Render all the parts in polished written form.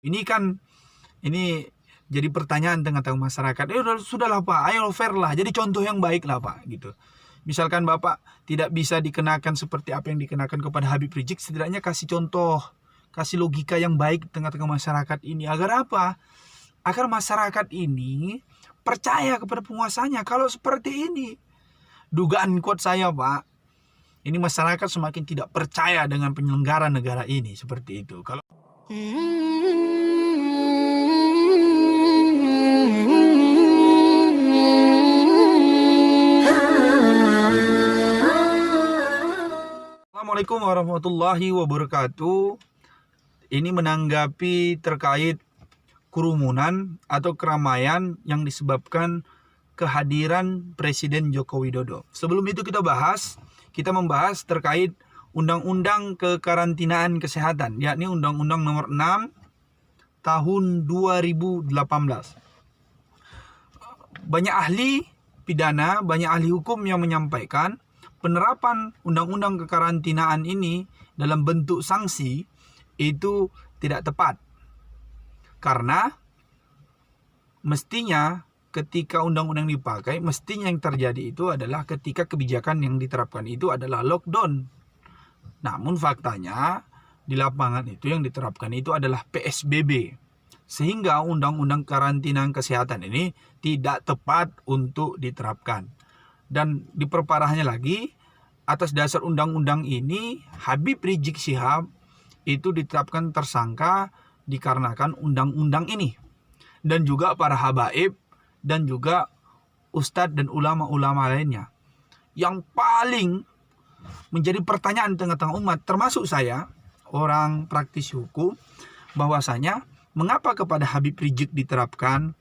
Ini kan ini jadi pertanyaan tengah-tengah masyarakat. Sudahlah Pak, ayo fair lah. Jadi contoh yang baik lah Pak, gitu. Misalkan Bapak tidak bisa dikenakan seperti apa yang dikenakan kepada Habib Rizik, setidaknya kasih contoh, kasih logika yang baik tengah-tengah masyarakat ini. Agar apa? Agar masyarakat ini percaya kepada penguasanya. Kalau seperti ini, dugaan kuat saya Pak, ini masyarakat semakin tidak percaya dengan penyelenggara negara ini seperti itu. Kalau Assalamualaikum warahmatullahi wabarakatuh. Ini menanggapi terkait kerumunan atau keramaian yang disebabkan kehadiran Presiden Joko Widodo. Sebelum itu kita membahas terkait Undang-Undang Kekarantinaan Kesehatan, yakni Undang-Undang Nomor 6 Tahun 2018. Banyak ahli pidana, banyak ahli hukum yang menyampaikan penerapan Undang-Undang Kekarantinaan ini dalam bentuk sanksi itu tidak tepat. Karena mestinya ketika undang-undang dipakai, mestinya yang terjadi itu adalah ketika kebijakan yang diterapkan itu adalah lockdown. Namun faktanya di lapangan itu yang diterapkan itu adalah PSBB. Sehingga undang-undang karantina kesehatan ini tidak tepat untuk diterapkan. Dan diperparahnya lagi, atas dasar undang-undang ini Habib Rizik Syihab itu ditetapkan tersangka dikarenakan undang-undang ini. Dan juga para habaib dan juga ustadz dan ulama-ulama lainnya. Yang paling menjadi pertanyaan tengah-tengah umat, termasuk saya, orang praktisi hukum, bahwasanya mengapa kepada Habib Rizik diterapkan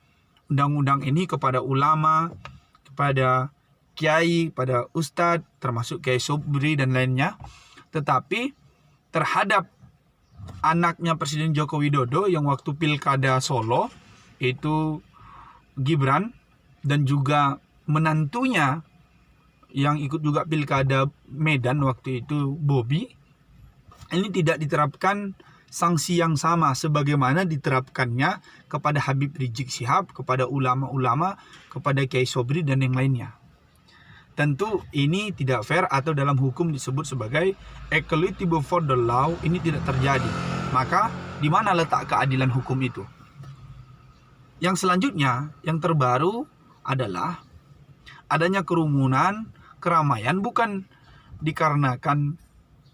undang-undang ini, kepada ulama, kepada kiai, pada ustadz, termasuk Kiai Sobri dan lainnya, tetapi terhadap anaknya Presiden Joko Widodo yang waktu pilkada Solo itu Gibran, dan juga menantunya yang ikut juga pilkada Medan waktu itu Bobi, ini tidak diterapkan sanksi yang sama sebagaimana diterapkannya kepada Habib Rizik Syihab, kepada ulama-ulama, kepada Kiai Sobri dan yang lainnya. Tentu ini tidak fair, atau dalam hukum disebut sebagai equality before the law. Ini tidak terjadi. Maka di mana letak keadilan hukum itu? Yang selanjutnya, yang terbaru adalah adanya kerumunan, keramaian bukan dikarenakan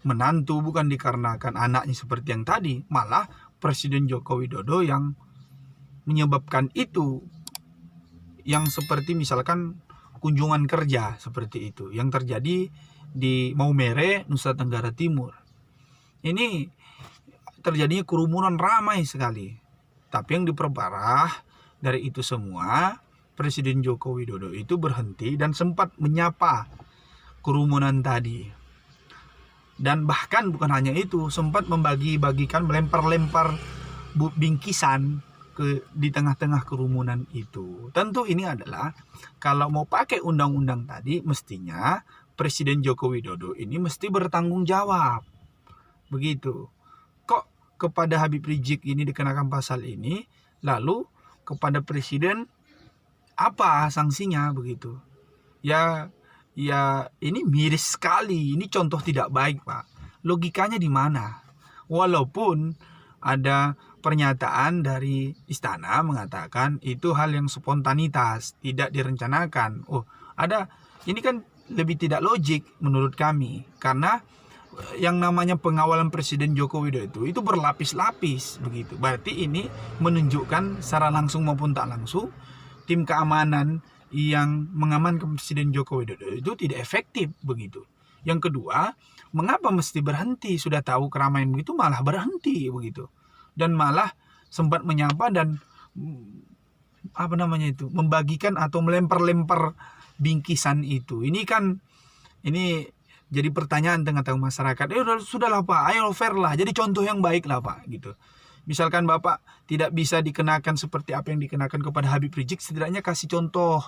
menantu, bukan dikarenakan anaknya seperti yang tadi, malah Presiden Joko Widodo yang menyebabkan itu, yang seperti misalkan kunjungan kerja seperti itu yang terjadi di Maumere, Nusa Tenggara Timur. Ini terjadinya kerumunan ramai sekali. Tapi yang diperparah dari itu semua, Presiden Joko Widodo itu berhenti dan sempat menyapa kerumunan tadi. Dan bahkan bukan hanya itu, sempat membagi-bagikan, melempar-lempar bingkisan di tengah-tengah kerumunan itu. Tentu ini adalah, kalau mau pakai undang-undang tadi, mestinya Presiden Joko Widodo ini mesti bertanggung jawab. Begitu. Kok kepada Habib Rizik ini dikenakan pasal ini, lalu kepada Presiden apa sanksinya begitu? Ya ini miris sekali. Ini contoh tidak baik, Pak. Logikanya di mana? Walaupun ada pernyataan dari istana mengatakan itu hal yang spontanitas, tidak direncanakan. Ini kan lebih tidak logik menurut kami, karena yang namanya pengawalan Presiden Joko Widodo itu berlapis-lapis begitu. Berarti ini menunjukkan secara langsung maupun tak langsung tim keamanan yang mengamankan Presiden Joko Widodo itu tidak efektif begitu. Yang kedua, mengapa mesti berhenti? Sudah tahu keramaian begitu malah berhenti begitu. Dan malah sempat menyapa dan membagikan atau melempar-lempar bingkisan itu. Ini jadi pertanyaan tengah-tengah masyarakat. Sudahlah Pak, ayo fair lah. Jadi contoh yang baik lah Pak, gitu. Misalkan Bapak tidak bisa dikenakan seperti apa yang dikenakan kepada Habib Rizik, setidaknya kasih contoh,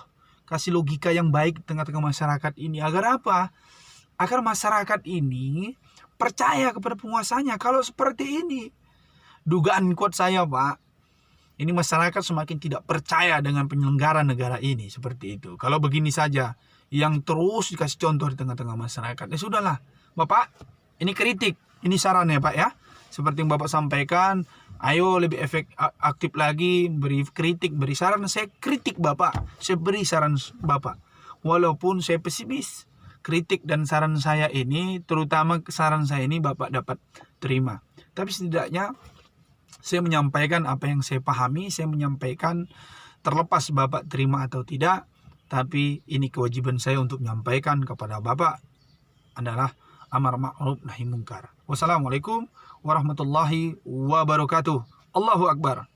kasih logika yang baik tengah-tengah masyarakat ini. Agar apa? Agar masyarakat ini percaya kepada penguasanya. Kalau seperti ini, dugaan kuat saya, Pak, ini masyarakat semakin tidak percaya dengan penyelenggara negara ini seperti itu. Kalau begini saja, yang terus dikasih contoh di tengah-tengah masyarakat, ya sudahlah, Bapak, ini kritik, ini saran ya Pak ya. Seperti yang Bapak sampaikan, ayo lebih aktif lagi, beri kritik, beri saran. Saya kritik Bapak, saya beri saran Bapak. Walaupun saya pesimis, kritik dan saran saya ini, terutama saran saya ini Bapak dapat terima. Tapi setidaknya saya menyampaikan apa yang saya pahami, saya menyampaikan terlepas Bapak terima atau tidak, tapi ini kewajiban saya untuk menyampaikan kepada Bapak adalah amar ma'ruf nahi mungkar. Wassalamualaikum warahmatullahi wabarakatuh. Allahu Akbar.